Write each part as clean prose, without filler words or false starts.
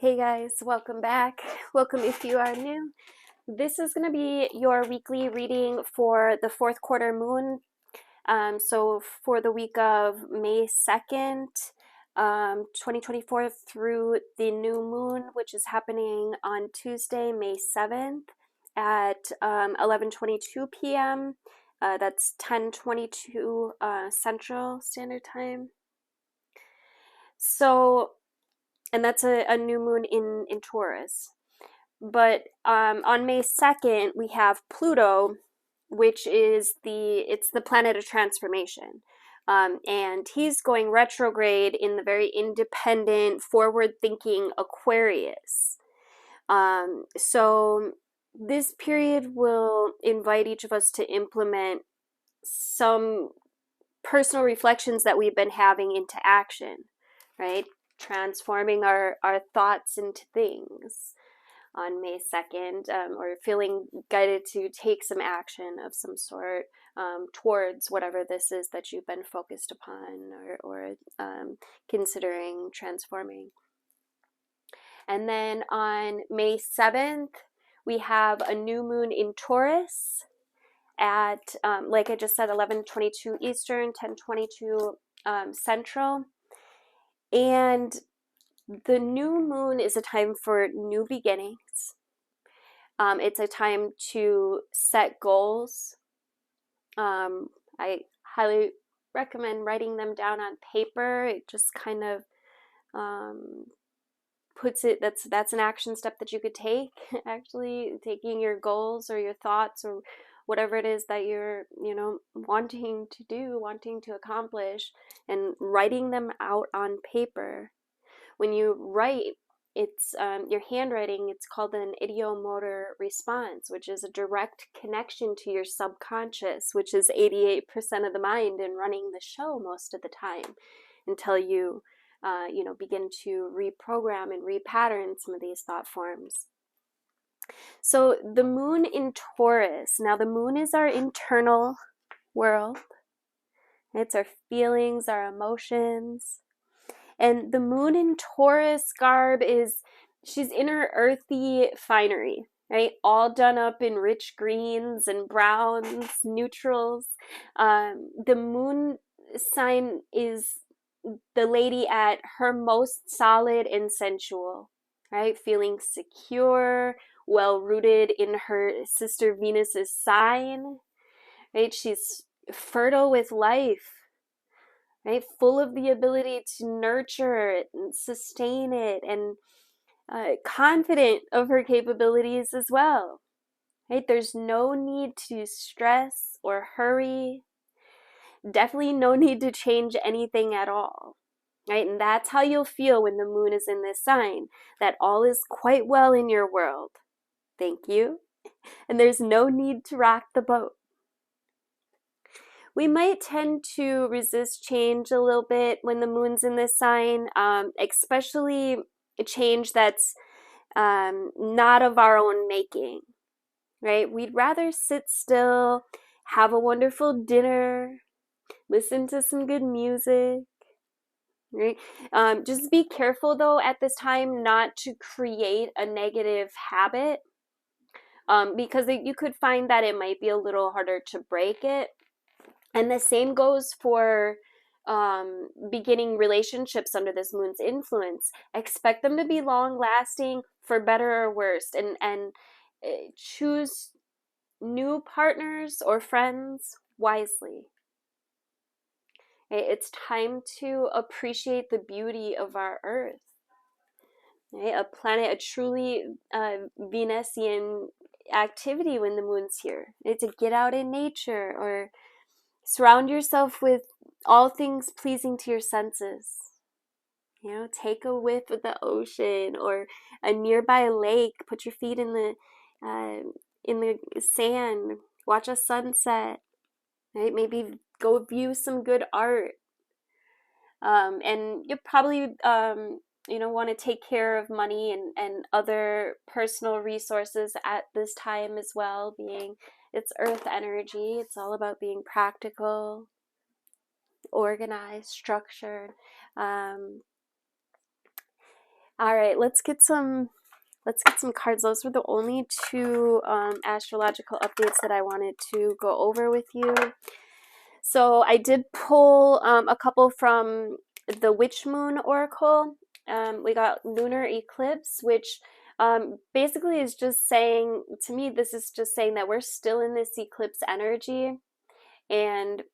Hey guys, welcome back. Welcome if you are new. This is going to be your weekly reading for the fourth quarter moon. So for the week of May 2nd, 2024 through the new moon, which is happening on Tuesday, May 7th at 11:22 p.m. That's 10:22 Central Standard Time. So and that's a new moon in Taurus. But on May 2nd, we have Pluto, which is it's the planet of transformation. And he's going retrograde in the very independent, forward-thinking Aquarius. So this period will invite each of us to implement some personal reflections that we've been having into action, right? Transforming our thoughts into things on May 2nd, or feeling guided to take some action of some sort towards whatever this is that you've been focused upon or considering transforming. And then on May 7th, we have a new moon in Taurus at, like I just said, 11:22 Eastern, 10:22 Central. And the new moon is a time for new beginnings. It's a time to set goals. I highly recommend writing them down on paper. It just kind of puts it, that's an action step that you could take, actually taking your goals or your thoughts or whatever it is that you're, wanting to do, wanting to accomplish, and writing them out on paper. When you write, it's your handwriting, it's called an ideomotor response, which is a direct connection to your subconscious, which is 88% of the mind and running the show most of the time until you, begin to reprogram and repattern some of these thought forms. So the moon in Taurus, now the moon is our internal world. It's our feelings, our emotions. And the moon in Taurus garb she's in her earthy finery, right? All done up in rich greens and browns, neutrals. The moon sign is the lady at her most solid and sensual, right? Feeling secure, well rooted in her sister Venus's sign, right? She's fertile with life, right? Full of the ability to nurture it and sustain it, and confident of her capabilities as well, right? There's no need to stress or hurry. Definitely no need to change anything at all, right? And that's how you'll feel when the moon is in this sign, that all is quite well in your world. Thank you. And there's no need to rock the boat. We might tend to resist change a little bit when the moon's in this sign, especially a change that's not of our own making, right? We'd rather sit still, have a wonderful dinner, listen to some good music, right? Just be careful though at this time not to create a negative habit, because you could find that it might be a little harder to break it. And the same goes for beginning relationships under this moon's influence. Expect them to be long lasting, for better or worse, and choose new partners or friends wisely. It's time to appreciate the beauty of our Earth. Right? A planet, a truly Venusian activity when the moon's here. It's to get out in nature or surround yourself with all things pleasing to your senses. Take a whiff of the ocean or a nearby lake. Put your feet in the sand. Watch a sunset. Right? Maybe go view some good art. And you probably want to take care of money and other personal resources at this time as well, being it's earth energy. It's all about being practical, organized, structured. All right, let's get some cards. Those were the only two astrological updates that I wanted to go over with you. So I did pull a couple from the Witch Moon Oracle. We got lunar eclipse, which basically is just saying, to me, this is just saying that we're still in this eclipse energy, and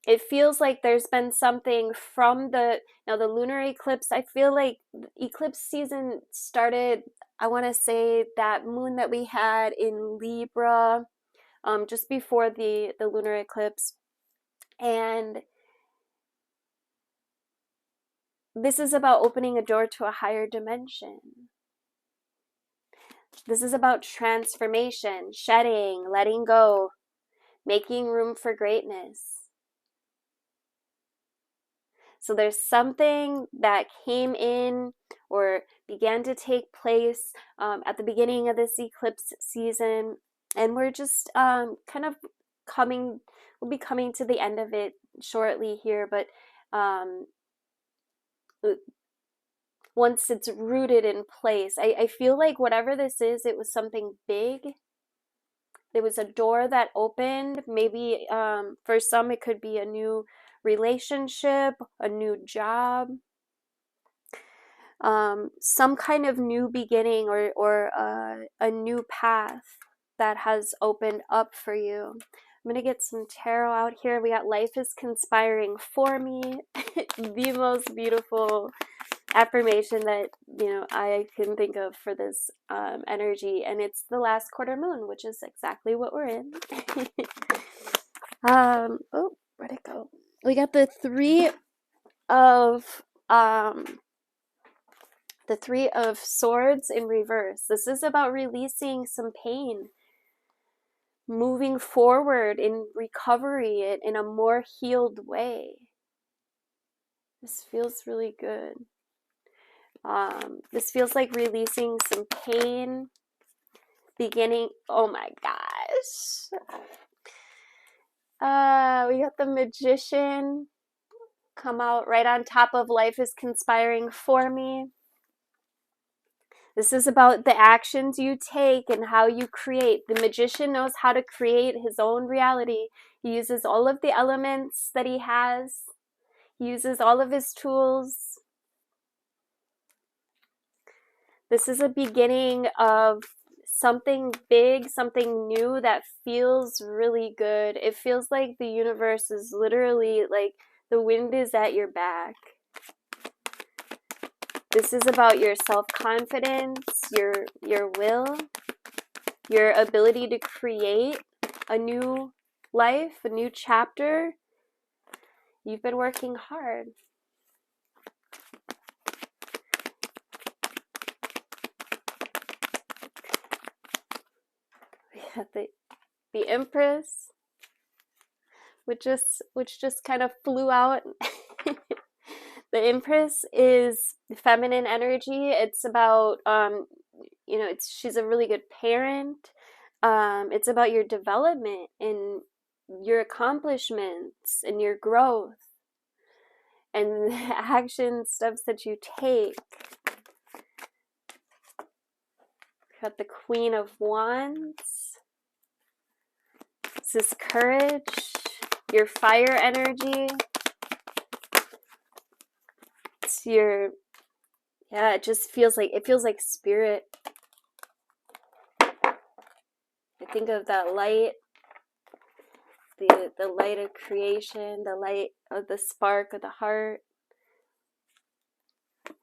it feels like there's been something from the lunar eclipse. I feel like eclipse season started, I want to say, that moon that we had in Libra just before the lunar eclipse. And this is about opening a door to a higher dimension. This is about transformation, shedding, letting go, making room for greatness. So there's something that came in or began to take place at the beginning of this eclipse season, and we're just kind of we'll be coming to the end of it shortly here, but once it's rooted in place, I feel like whatever this is, it was something big. There was a door that opened. Maybe for some it could be a new relationship, a new job, some kind of new beginning or a new path that has opened up for you. I'm going to get some tarot out here. We got life is conspiring for me. The most beautiful affirmation that I can think of for this energy, and it's the last quarter moon, which is exactly what we're in. Oh, where'd it go? We got the three of swords in reverse. This is about releasing some pain, moving forward in recovery in a more healed way. This feels really good. This feels like releasing some pain, beginning. Oh my gosh. We got the Magician come out right on top of life is conspiring for me. This is about the actions you take and how you create. The Magician knows how to create his own reality. He uses all of the elements that he has. He uses all of his tools. This is a beginning of something big, something new that feels really good. It feels like the universe is literally like the wind is at your back. This is about your self-confidence, your will, your ability to create a new life, a new chapter. You've been working hard. We have the Empress, which just kind of flew out. The Empress is feminine energy. It's about she's a really good parent. It's about your development and your accomplishments and your growth and the action steps that you take. Got the Queen of Wands. This is courage, your fire energy. It's it just feels like spirit. I think of that light, the light of creation, the light of the spark of the heart.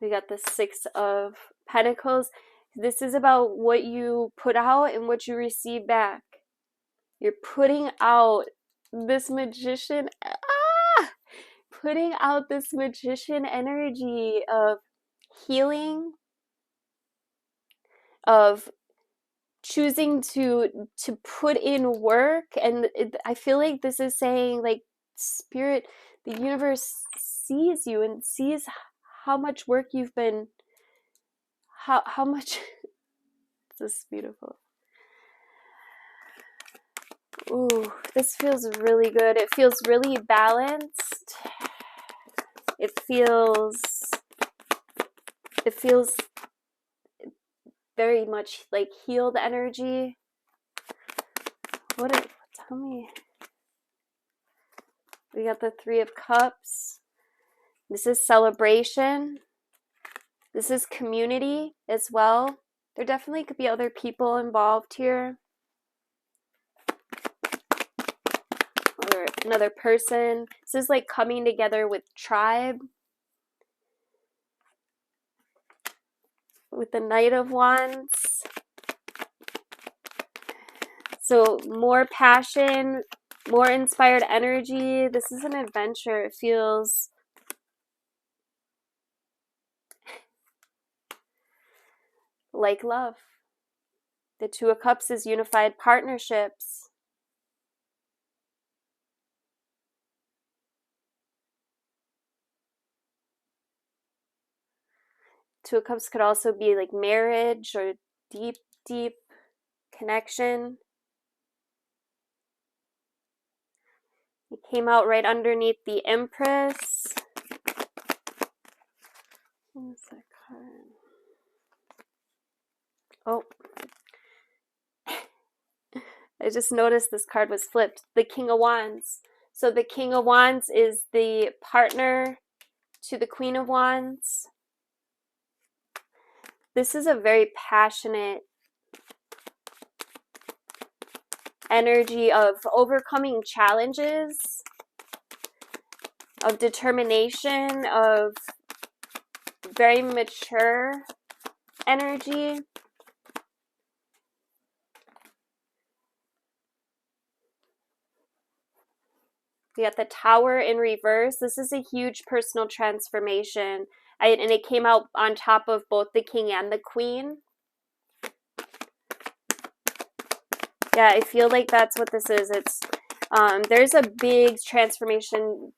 We got the Six of Pentacles. This is about what you put out and what you receive back. You're putting out this Magician, putting out this Magician energy of healing, of choosing to put in work. And I feel like this is saying, like, spirit, the universe sees you and sees how much work you've been, how much. This is beautiful. Ooh, this feels really good. It feels really balanced. It feels it feels very much like healed energy. Tell me. We got the Three of Cups. This is celebration. This is community as well. There definitely could be other people involved here. Or another person. This is like coming together with tribe. With the Knight of Wands. So more passion, more inspired energy. This is an adventure. It feels like love. The Two of Cups is unified partnerships. Two of Cups could also be like marriage or deep, deep connection. It came out right underneath the Empress. What's that card? Oh. I just noticed this card was flipped. The King of Wands. So the King of Wands is the partner to the Queen of Wands. This is a very passionate energy of overcoming challenges, of determination, of very mature energy. We got the Tower in reverse. This is a huge personal transformation. And it came out on top of both the King and the Queen. Yeah, I feel like that's what this is. It's there's a big transformation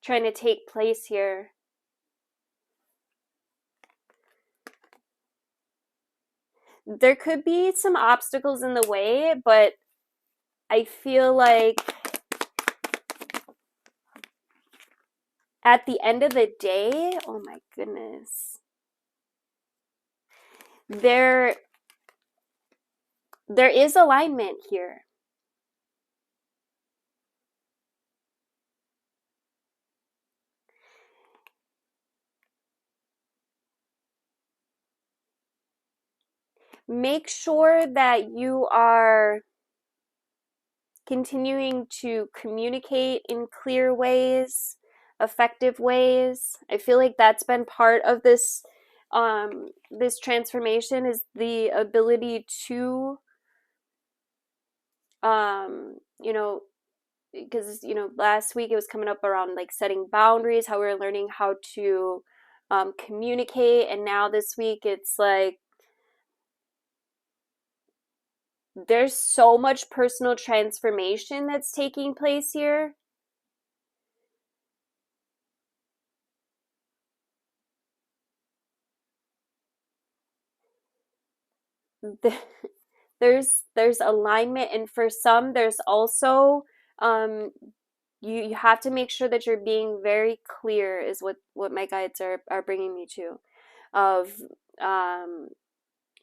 trying to take place here. There could be some obstacles in the way, but I feel like at the end of the day, oh my goodness, there is alignment here. Make sure that you are continuing to communicate in clear ways, effective ways. I feel like that's been part of this this transformation, is the ability to you know, because last week it was coming up around like setting boundaries, how we were learning how to communicate, and now this week it's like there's so much personal transformation that's taking place here. There's alignment, and for some there's also you have to make sure that you're being very clear, is what my guides are bringing me to, of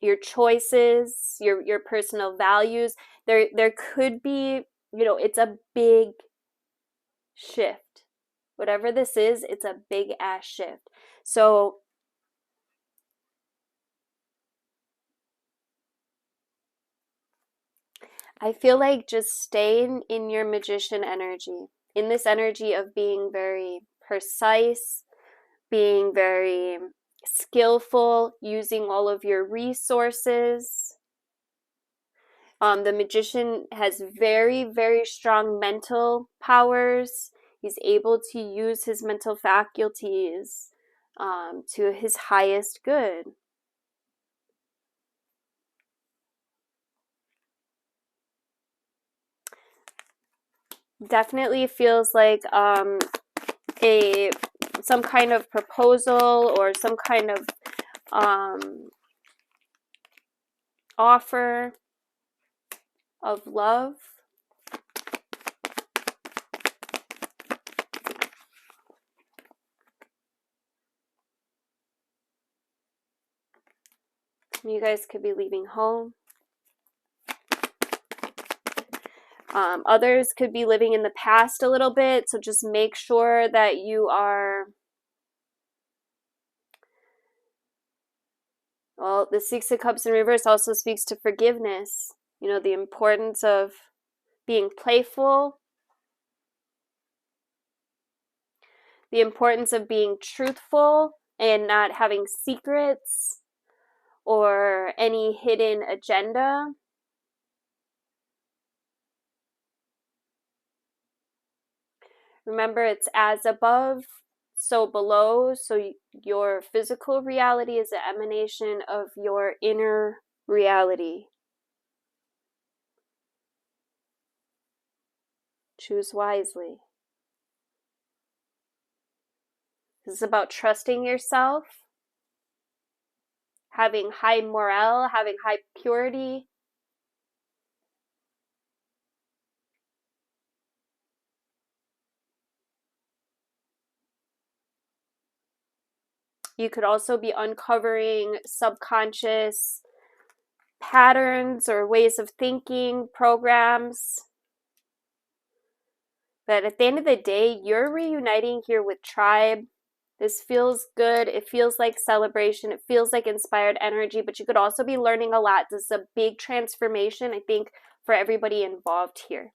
your choices, your personal values. There could be, it's a big shift. Whatever this is, it's a big ass shift. So I feel like just staying in your magician energy, in this energy of being very precise, being very skillful, using all of your resources. The magician has very, very strong mental powers. He's able to use his mental faculties to his highest good. Definitely feels like some kind of proposal or some kind of offer of love. You guys could be leaving home. Others could be living in the past a little bit, so just make sure that you are, well, the Six of Cups in reverse also speaks to forgiveness. You know, the importance of being playful, the importance of being truthful and not having secrets or any hidden agenda. Remember, it's as above, so below. So your physical reality is an emanation of your inner reality. Choose wisely. This is about trusting yourself, having high morale, having high purity. You could also be uncovering subconscious patterns or ways of thinking, programs. But at the end of the day, you're reuniting here with tribe. This feels good. It feels like celebration. It feels like inspired energy, but you could also be learning a lot. This is a big transformation, I think, for everybody involved here.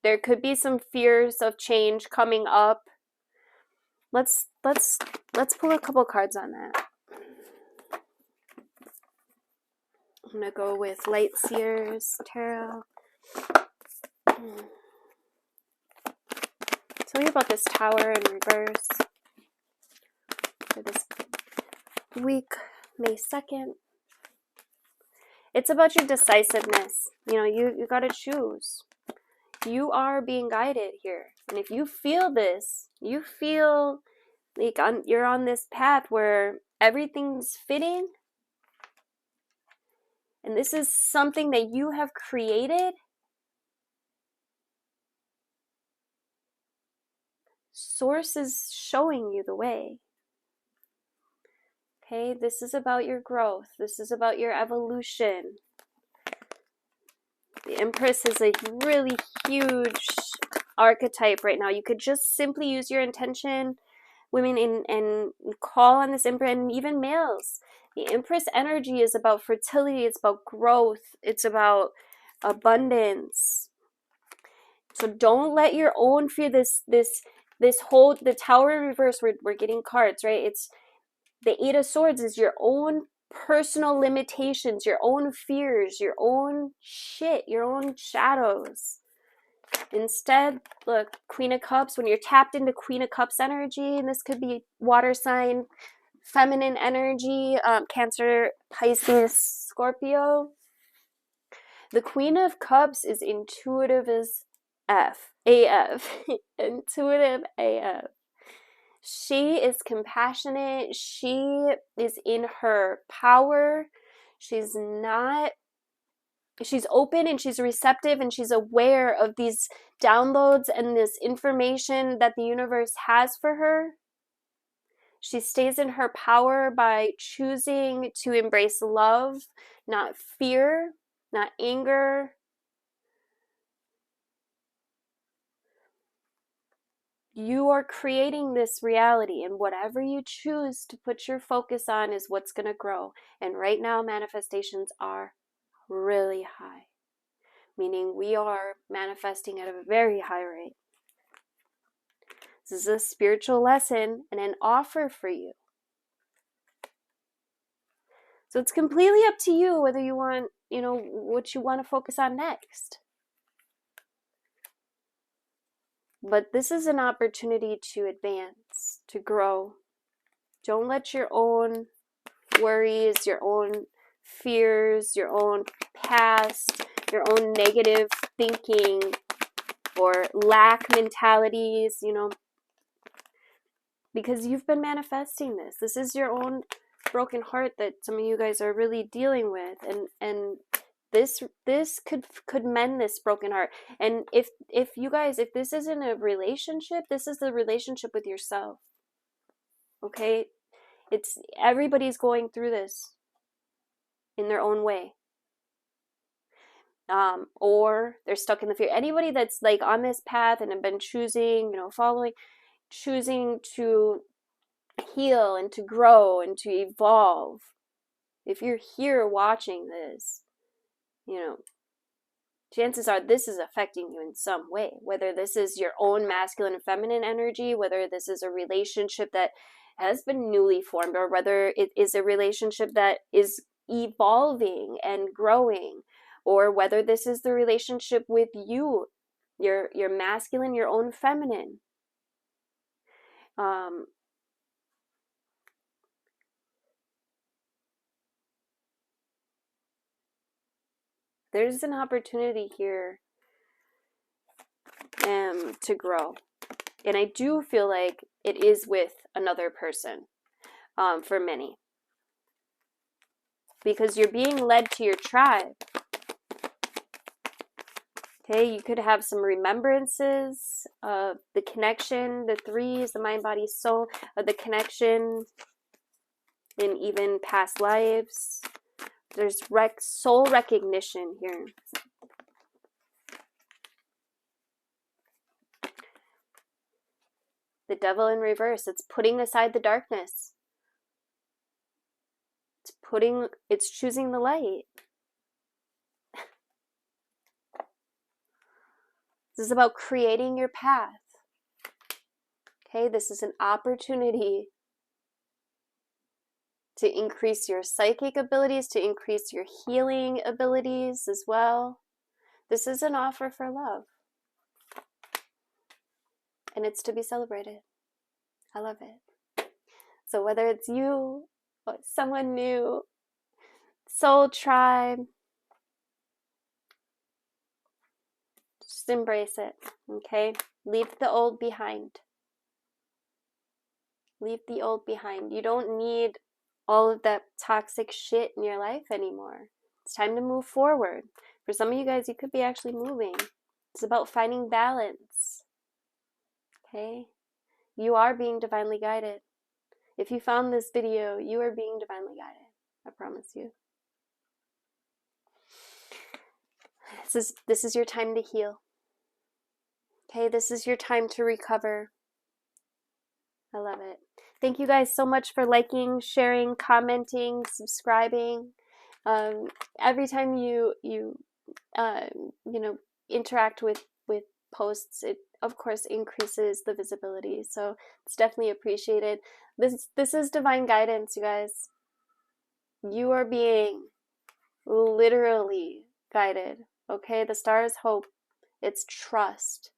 There could be some fears of change coming up. Let's pull a couple cards on that. I'm gonna go with Light Seers Tarot. Tell me about this Tower in reverse for this week, May 2nd. It's about your decisiveness. You know, you gotta choose. You are being guided here. And if you feel this, you feel like you're on this path where everything's fitting, and this is something that you have created, Source is showing you the way. Okay, this is about your growth. This is about your evolution. The Empress is a really huge archetype right now. You could just simply use your intention, women, and call on this Empress, and even males. The Empress energy is about fertility. It's about growth. It's about abundance. So don't let your own fear, this whole, the Tower in reverse, we're getting cards, right? It's the Eight of Swords is your own personal limitations, your own fears, your own shit, your own shadows. Instead, look, Queen of Cups, when you're tapped into Queen of Cups energy, and this could be water sign, feminine energy, Cancer, Pisces, Scorpio. The Queen of Cups is intuitive as AF. Intuitive AF. She is compassionate. She is in her power. She's open and she's receptive and she's aware of these downloads and this information that the universe has for her. She stays in her power by choosing to embrace love, not fear, not anger. You are creating this reality, and whatever you choose to put your focus on is what's going to grow. And right now, manifestations are really high, meaning we are manifesting at a very high rate. This is a spiritual lesson and an offer for you. So it's completely up to you whether you want, what you want to focus on next. But this is an opportunity to advance, to grow. Don't let your own worries, your own fears, your own past, your own negative thinking or lack mentalities, because you've been manifesting this. This is your own broken heart that some of you guys are really dealing with, and this could mend this broken heart. And if this isn't a relationship, this is the relationship with yourself. Okay? Everybody's going through this in their own way. Or they're stuck in the fear. Anybody that's like on this path and have been choosing, choosing to heal and to grow and to evolve. If you're here watching this, chances are this is affecting you in some way, whether this is your own masculine and feminine energy, whether this is a relationship that has been newly formed, or whether it is a relationship that is evolving and growing, or whether this is the relationship with you, your masculine, your own feminine. There's an opportunity here to grow. And I do feel like it is with another person for many. Because you're being led to your tribe. Okay, you could have some remembrances of the connection, the threes, the mind, body, soul, of the connection in even past lives. There's soul recognition here. The devil in reverse. It's putting aside the darkness. It's choosing the light. This is about creating your path. Okay, this is an opportunity to increase your psychic abilities, to increase your healing abilities as well. This is an offer for love. And it's to be celebrated. I love it. So whether it's you or someone new, soul tribe, just embrace it, okay? Leave the old behind. Leave the old behind. You don't need all of that toxic shit in your life anymore. It's time to move forward. For some of you guys, you could be actually moving. It's about finding balance. Okay? You are being divinely guided. If you found this video, you are being divinely guided. I promise you. This is your time to heal. Okay? This is your time to recover. I love it. Thank you guys so much for liking, sharing, commenting, subscribing. Every time you interact with posts, it of course increases the visibility. So it's definitely appreciated. This is divine guidance, you guys. You are being literally guided. Okay, the stars hope. It's trust.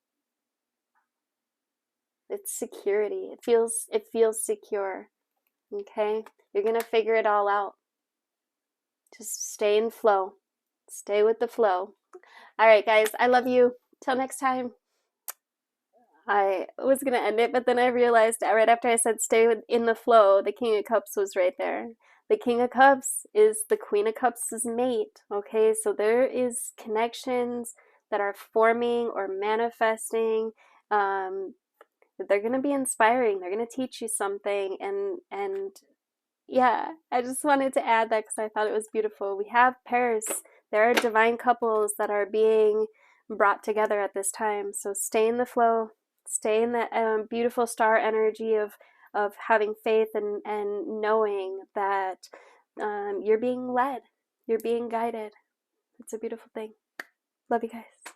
It's security. It feels secure. Okay? You're going to figure it all out. Just stay in flow. Stay with the flow. All right, guys. I love you. Till next time. I was going to end it, but then I realized right after I said stay in the flow, the King of Cups was right there. The King of Cups is the Queen of Cups' mate. Okay? So there is connections that are forming or manifesting. They're going to be inspiring. They're going to teach you something. And yeah, I just wanted to add that because I thought it was beautiful. We have pairs. There are divine couples that are being brought together at this time. So stay in the flow. Stay in that beautiful star energy of having faith and knowing that you're being led. You're being guided. It's a beautiful thing. Love you guys.